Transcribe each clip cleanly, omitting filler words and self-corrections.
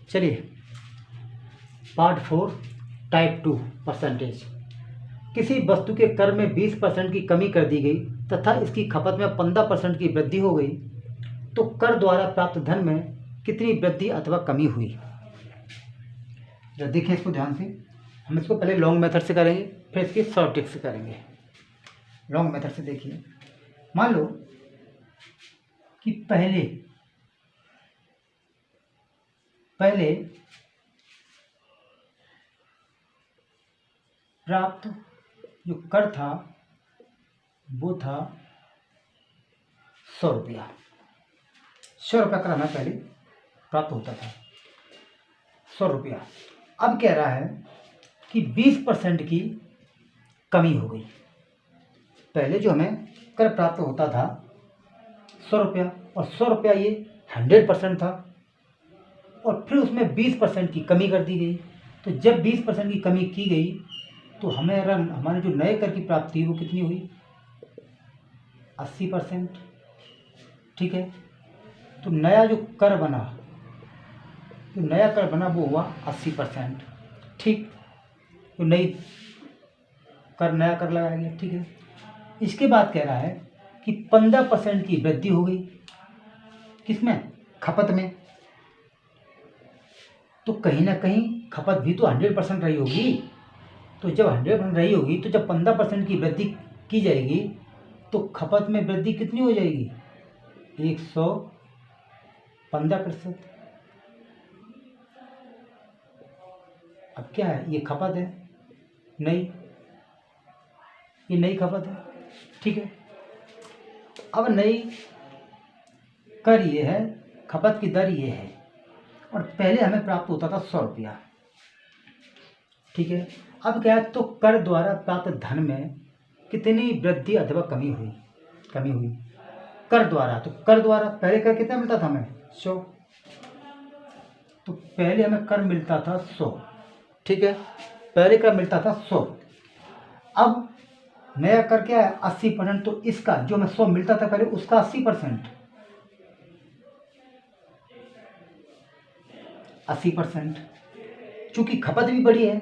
चलिए part 4 type 2 percentage. किसी वस्तु के कर में 20% की कमी कर दी गई तथा इसकी खपत में 15% की वृद्धि हो गई तो कर द्वारा प्राप्त धन में कितनी वृद्धि अथवा कमी हुई। जब देखिए इसको ध्यान से, हम इसको पहले लॉन्ग मेथड से करेंगे फिर इसकी शॉर्ट ट्रिक से करेंगे। लॉन्ग मेथड से देखिए, मान लो कि पहले प्राप्त जो कर था वो था 100 रुपया। 100 रुपया कर हमें पहले प्राप्त होता था 100 रुपया। अब कह रहा है कि 20% की कमी हो गई। पहले जो हमें कर प्राप्त होता था 100 रुपया और 100 रुपया ये 100% था और फिर उसमें 20% की कमी कर दी गई। तो जब 20% की कमी की गई तो हमारे जो नए कर की प्राप्ति वो कितनी हुई 80%। ठीक है, तो नया जो कर बना वो हुआ 80%। ठीक, तो नया कर लगाया गया। ठीक है, इसके बाद कह रहा है कि 15% की वृद्धि हो गई किसमें, खपत में। तो कहीं ना कहीं खपत भी तो 100% रही होगी। तो जब 100% रही होगी तो जब 15% की वृद्धि की जाएगी तो खपत में वृद्धि कितनी हो जाएगी 115%। अब क्या है, ये खपत है नई, ये नई खपत है। ठीक है, अब नई कर ये है, खपत की दर ये है और पहले हमें प्राप्त होता था 100 रुपया। ठीक है, अब क्या है, तो कर द्वारा प्राप्त धन में कितनी वृद्धि अथवा कमी हुई कर द्वारा। तो कर द्वारा पहले कर कितना मिलता था हमें 100, तो पहले हमें कर मिलता था 100। ठीक है, पहले कर मिलता था 100। अब नया कर क्या है 80%। तो इसका जो हमें 100 मिलता था पहले उसका 80%। चूंकि खपत भी बड़ी है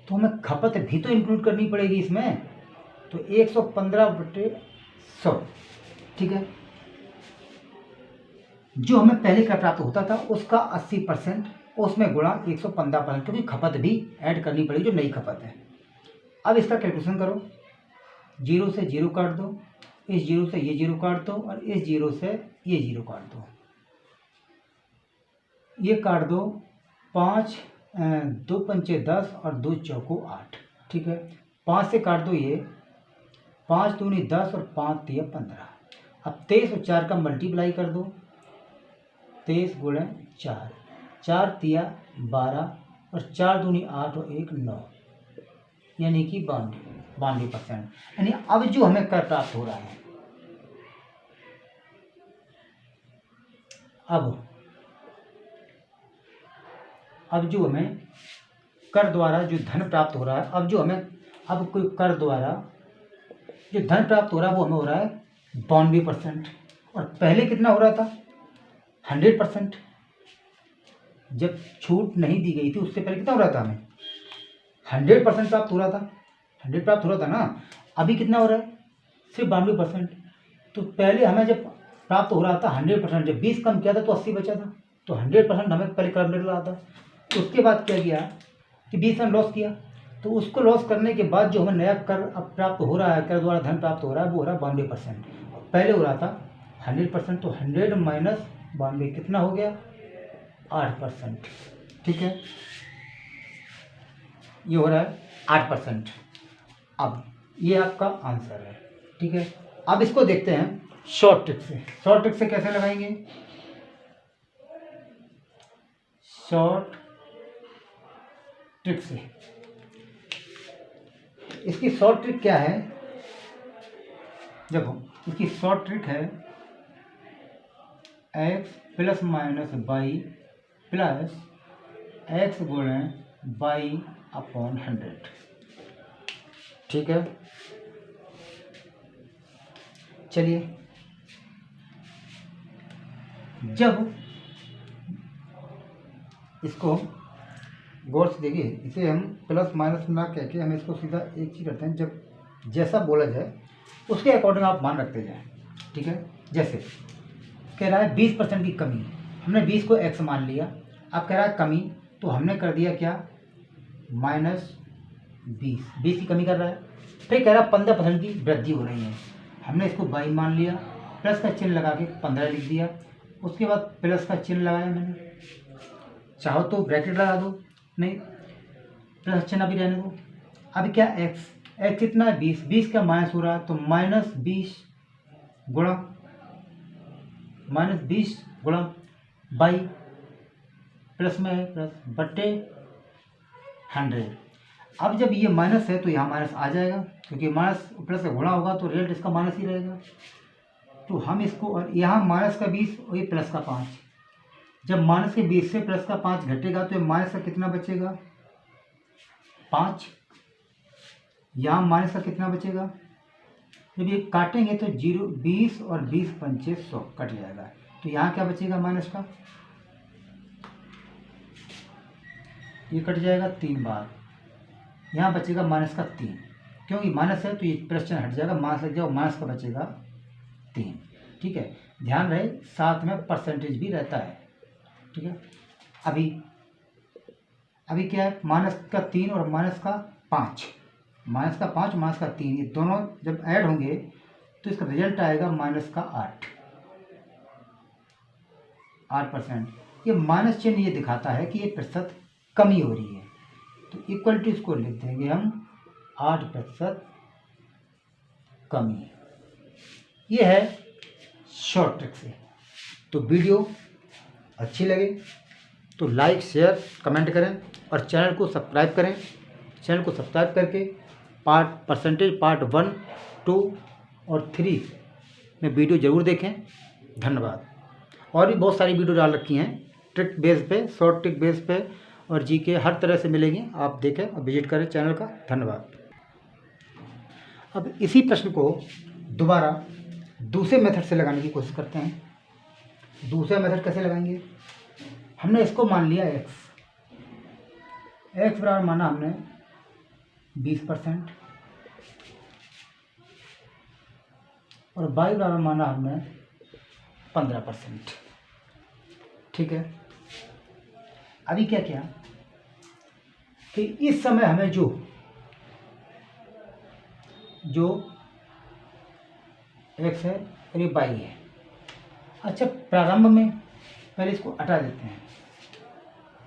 तो हमें खपत भी तो इंक्लूड करनी पड़ेगी इसमें। तो 115/100। ठीक है, जो हमें पहले कर प्राप्त होता था उसका 80% उसमें गुणा 115%, क्योंकि खपत भी ऐड करनी पड़ेगी जो नई खपत है। अब इसका कैलकुलेशन करो, 0 से 0 काट दो, इस 0 से ये 0 काट दो और इस 0 से ये 0 काट दो। ये काट दो, 5 2 पंचे 10 और 2 चौको 8। ठीक है, 5 से काट दो ये, 5 दूनी 10 और 5 तिया 15। अब 23 और 4 का मल्टीप्लाई कर दो, 23 गुणे 4, 4 तिया 12 और 4 दूनी 8 और 1 9, यानी कि 92%। यानी अब जो हमें कर प्राप्त हो रहा है, अब जो हमें कर द्वारा जो धन प्राप्त हो रहा है, अब कोई कर द्वारा जो धन प्राप्त हो रहा है वो हमें हो रहा है 92%। और पहले कितना हो रहा था 100%। जब छूट नहीं दी गई थी उससे पहले कितना हो रहा था हमें 100% प्राप्त हो रहा था, 100 प्राप्त हो रहा था ना। अभी कितना हो रहा है सिर्फ 92%। तो पहले हमें जब प्राप्त हो रहा था 100%, जब 20 कम किया था तो 80 बचा था। तो 100% हमें पहले कर मिल रहा था। तो उसके बाद क्या किया कि 20 हम लॉस किया, तो उसको लॉस करने के बाद जो हमें नया कर अब प्राप्त हो रहा है, कर द्वारा धन प्राप्त हो रहा है वो हो रहा है 92%। पहले हो रहा था 100%। तो 100 माइनस 92 कितना हो गया 8%। ठीक है, ये हो रहा है 8%। अब ये आपका आंसर है। ठीक है, अब इसको देखते हैं शॉर्ट ट्रिक से। शॉर्ट ट्रिक से कैसे लगाएंगे, शॉर्ट ट्रिक से इसकी शॉर्ट ट्रिक क्या है, देखो इसकी शॉर्ट ट्रिक है x plus minus y plus x गुणे वाई अपॉन 100। ठीक है, चलिए जब इसको गौर से देखिए, इसे हम प्लस माइनस ना कह के हम इसको सीधा एक चीज़ करते हैं, जब जैसा बोला जाए उसके अकॉर्डिंग आप मान रखते जाएं, ठीक है। जैसे कह रहा है 20% की कमी, हमने 20 को x मान लिया। अब कह रहा है कमी, तो हमने कर दिया क्या, -20, 20 की कमी कर रहा है। फिर कह रहा है 15% की वृद्धि हो रही है, हमने इसको y मान लिया, प्लस का चिन्ह लगा के 15 लिख दिया। उसके बाद प्लस का चिन्ह लगाया मैंने, चाहो तो ब्रैकेट लगा दो, नहीं प्लस चिन्ह अभी रहने दो। अब क्या x कितना है 20, 20 का माइनस हो रहा है, तो -20 गुणा बाई प्लस में है प्लस बट्टे 100। अब जब ये माइनस है तो यहाँ माइनस आ जाएगा, क्योंकि माइनस प्लस का गुणा होगा तो रिजल्ट इसका माइनस ही रहेगा। तो हम इसको, और यहाँ माइनस का 20 और ये प्लस का 5, जब माइनस के 20 से प्लस का 5 घटेगा तो माइनस का कितना बचेगा 5, यहाँ माइनस का कितना बचेगा, जब ये काटेंगे तो 0, 20 और 20 पंचे 100 कट जाएगा, तो यहाँ क्या बचेगा माइनस का, ये कट जाएगा 3 बार, यहाँ बचेगा माइनस का 3, क्योंकि माइनस है तो ये प्लस चिन्ह हट जाएगा, माइनस लग जाएगा, माइनस का बचेगा 3, ठीक है। ध्यान रहे साथ में परसेंटेज भी रहता है, ठीक है। अभी क्या है, माइनस का 3 और माइनस का 5, माइनस का 5 माइनस का 3, ये दोनों जब ऐड होंगे तो इसका रिजल्ट आएगा माइनस का 8%। ये माइनस चिन्ह ये दिखाता है कि ये प्रतिशत कमी हो रही है, तो इक्वल टू इसको लिख देंगे हम 8% कमी। ये है शॉर्ट ट्रिक से। तो वीडियो अच्छी लगे तो लाइक शेयर कमेंट करें और चैनल को सब्सक्राइब करें। चैनल को सब्सक्राइब करके परसेंटेज पार्ट 1, 2 और 3 में वीडियो ज़रूर देखें। धन्यवाद। और भी बहुत सारी वीडियो डाल रखी हैं ट्रिक बेस पे, शॉर्ट ट्रिक बेस पे, और जीके हर तरह से मिलेंगी, आप देखें और विजिट करें चैनल का। धन्यवाद। अब इसी प्रश्न को दोबारा दूसरे मेथड से लगाने की कोशिश करते हैं। दूसरा मेथड कैसे लगाएंगे, हमने इसको मान लिया x बराबर माना हमने 20% और y बराबर माना हमने 15%, ठीक है। अभी क्या किया कि इस समय हमें जो x है और ये y है, अच्छा प्रारंभ में पहले इसको हटा देते हैं।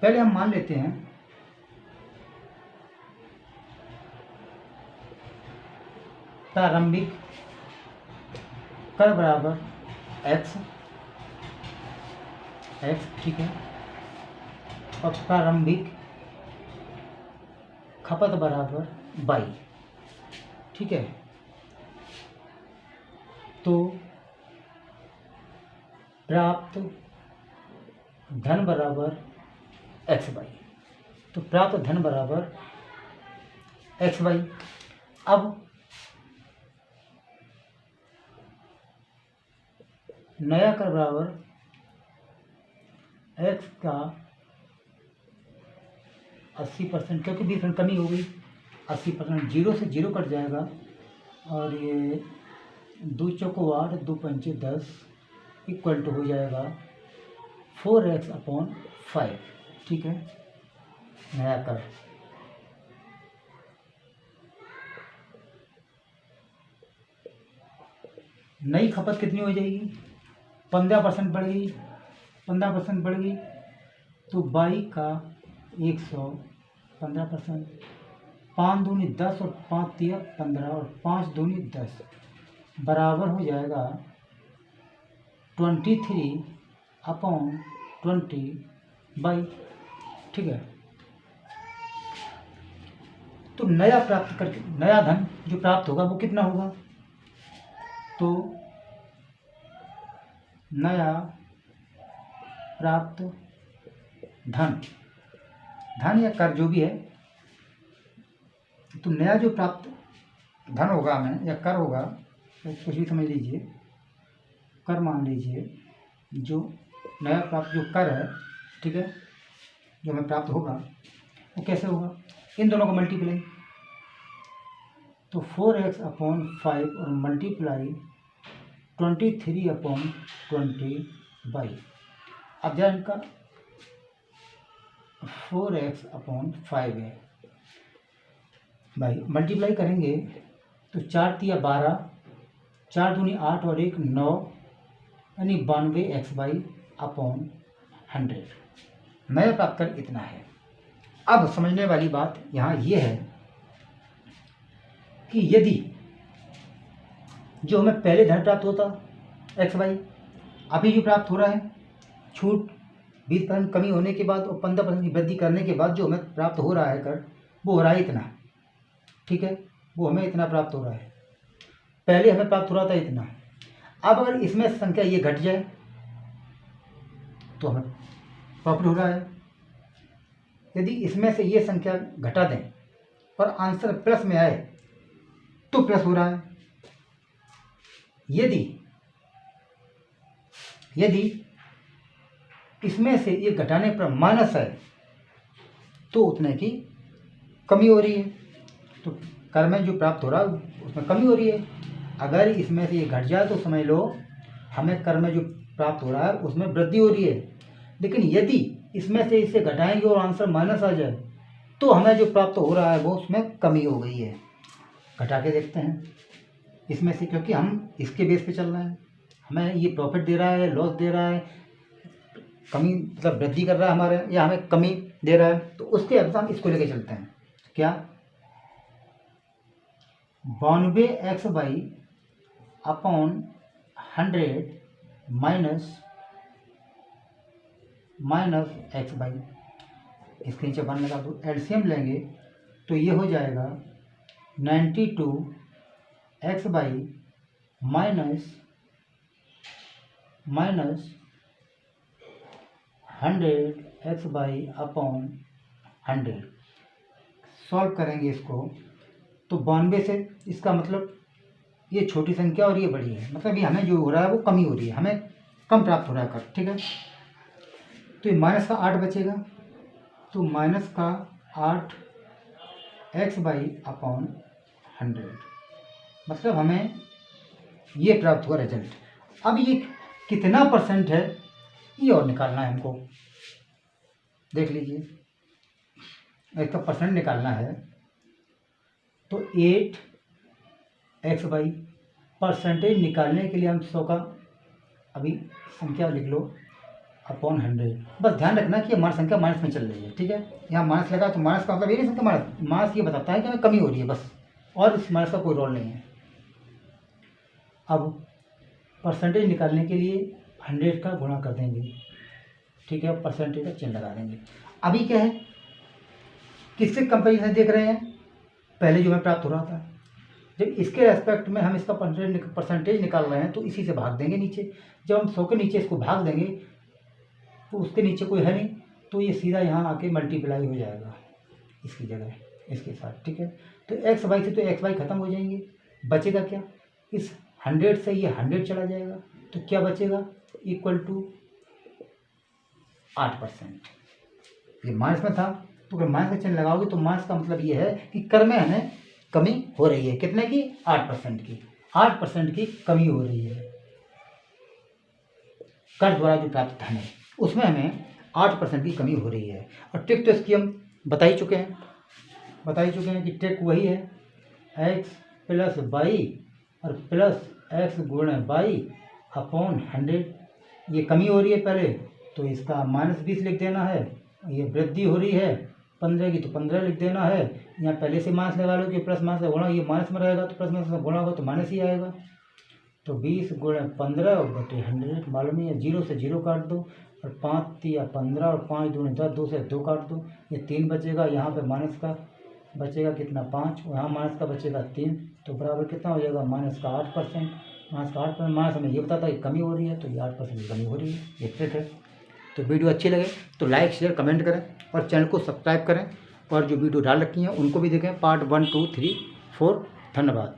पहले हम मान लेते हैं प्रारंभिक कर बराबर x, ठीक है, और प्रारंभिक खपत बराबर y, ठीक है। तो प्राप्त धन बराबर एक्स वाई, तो प्राप्त धन बराबर एक्स वाई। अब नया कर बराबर एक्स का 80%, क्योंकि 20% कमी हो गई, 80%, 0 से 0 कट जाएगा, और ये 2 चौको 8, 2 पंचे 10 इक्वल टू हो जाएगा 4x/5, ठीक है। नया कर नई खपत कितनी हो जाएगी, 15% बढ़ गई, 15% बढ़ गई, तो बाई का 100, 15%, 5 दूनी 10 और 5 तिया 15 और 5 दूनी 10 बराबर हो जाएगा 23/20, ठीक है। तो नया प्राप्त करके नया धन जो प्राप्त होगा वो कितना होगा, तो नया प्राप्त धन या कर जो भी है, तो नया जो प्राप्त धन होगा हमें या कर होगा, तो कुछ भी समझ लीजिए, कर मान लीजिए, जो नया प्राप्त जो कर है, ठीक है, जो हमें प्राप्त होगा वो कैसे होगा, इन दोनों को मल्टीप्लाई, तो 4x/5 और मल्टीप्लाई 23/20 अब जरा इनका 4x/5 है भाई, मल्टीप्लाई करेंगे तो 4 तिया 12, 4 दूनी 8 और 1 9, यानी 92x/100 नया प्राप्त कर इतना है। अब समझने वाली बात यहाँ ये है कि यदि जो हमें पहले धन प्राप्त होता x/y, अभी जो प्राप्त हो रहा है छूट 20% कमी होने के बाद और 15% की वृद्धि करने के बाद जो हमें प्राप्त हो रहा है कर, वो हो रहा है इतना, ठीक है, वो हमें इतना प्राप्त हो रहा है, पहले हमें प्राप्त हो रहा था इतना। अब अगर इसमें संख्या ये घट जाए तो हमें प्रॉफिट हो रहा है, यदि इसमें से ये संख्या घटा दें पर आंसर प्लस में आए तो प्लस हो रहा है, यदि इसमें से ये घटाने पर माइनस आए तो उतने की कमी हो रही है, तो कर में जो प्राप्त हो रहा है उसमें कमी हो रही है। अगर इसमें से ये घट जाए तो समझ लो हमें कर में जो प्राप्त हो रहा है उसमें वृद्धि हो रही है, लेकिन यदि इसमें से इसे घटाएंगे और आंसर माइनस आ जाए तो हमें जो प्राप्त हो रहा है वो उसमें कमी हो गई है। घटा के देखते हैं इसमें से, क्योंकि हम इसके बेस पे चल रहे हैं, हमें ये प्रॉफिट दे रहा है, लॉस दे रहा है, कमी मतलब वृद्धि कर रहा है हमारे, या हमें कमी दे रहा है, तो उसके अनुसार हम इसको लेके चलते हैं। क्या 92x/100 माइनस x/, इसके नीचे 1 लगा दो, एलसीएम लेंगे तो ये हो जाएगा 92x/, माइनस 100x/100। सॉल्व करेंगे इसको तो 92 से, इसका मतलब ये छोटी संख्या और ये बड़ी है, मतलब ये हमें जो हो रहा है वो कमी हो रही है, हमें कम प्राप्त हो रहा है कर, ठीक है। तो ये माइनस का 8 बचेगा, तो माइनस का 8x/100, मतलब हमें ये प्राप्त हुआ रिजल्ट। अब ये कितना परसेंट है ये और निकालना है हमको, देख लीजिए इसका परसेंट निकालना है, तो 8x/, परसेंटेज निकालने के लिए हम 100 का अभी संख्या लिख लो अपॉन 100। बस ध्यान रखना कि हमारी संख्या माइनस में चल रही है, ठीक है, यहाँ माइनस लगा तो माइनस का मतलब ये नहीं संख्या माइनस ये बताता है कि हमें कमी हो रही है बस, और इस माइनस का कोई रोल नहीं है। अब परसेंटेज निकालने के लिए 100 का गुणा कर देंगे, ठीक है, परसेंटेज का चिन्ह लगा देंगे। अभी क्या है, किससे कंपेरिजन देख रहे हैं, पहले जो हमें प्राप्त हो रहा था, जब इसके रेस्पेक्ट में हम इसका परसेंटेज निकाल रहे हैं तो इसी से भाग देंगे नीचे। जब हम 100 के नीचे इसको भाग देंगे तो उसके नीचे कोई है नहीं, तो ये सीधा यहाँ आके मल्टीप्लाई हो जाएगा इसकी जगह इसके साथ, ठीक है। तो x/y से तो x/y खत्म हो जाएंगे, बचेगा क्या, इस 100 से ये 100 चला जाएगा, तो क्या बचेगा, इक्वल टू 8%। ये माइनस में था तो अगर माइनस का चिन्ह लगाओगे तो माइनस का मतलब ये है कि कर में हमें कमी हो रही है, कितने की, 8% की, 8% की कमी हो रही है कर द्वारा जो प्राप्त धन है उसमें हमें 8% की कमी हो रही है। और ट्रिक तो इसकी हम बता ही चुके हैं कि ट्रिक वही है, x + y और प्लस x × y अपॉन 100। ये कमी हो रही है पहले तो इसका -20 लिख देना है, ये वृद्धि हो रही है 15 की तो 15 लिख देना है, यहाँ पहले से माइनस लगा लो कि प्लस माइनस से गुणा, ये माइनस में रहेगा तो प्लस माइनस से गुणा होगा तो माइनस ही आएगा, तो 20 × 15/100 मालूम है, 0 से 0 काट दो, और 5 × 15 और 5 दूनी 10, 2 से 2 काट दो, ये 3 बचेगा, यहाँ पे माइनस का बचेगा कितना 5, यहाँ माइनस का बचेगा 3, तो बराबर कितना हो जाएगा -8%। -8% माइनस हमें ये बताता है कि कमी हो रही है, तो ये 8% की कमी हो रही है, ये ट्रिक है। तो वीडियो अच्छी लगे तो लाइक शेयर कमेंट करें और चैनल को सब्सक्राइब करें, और जो वीडियो डाल रखी हैं उनको भी देखें, पार्ट 1 2 3 4। धन्यवाद।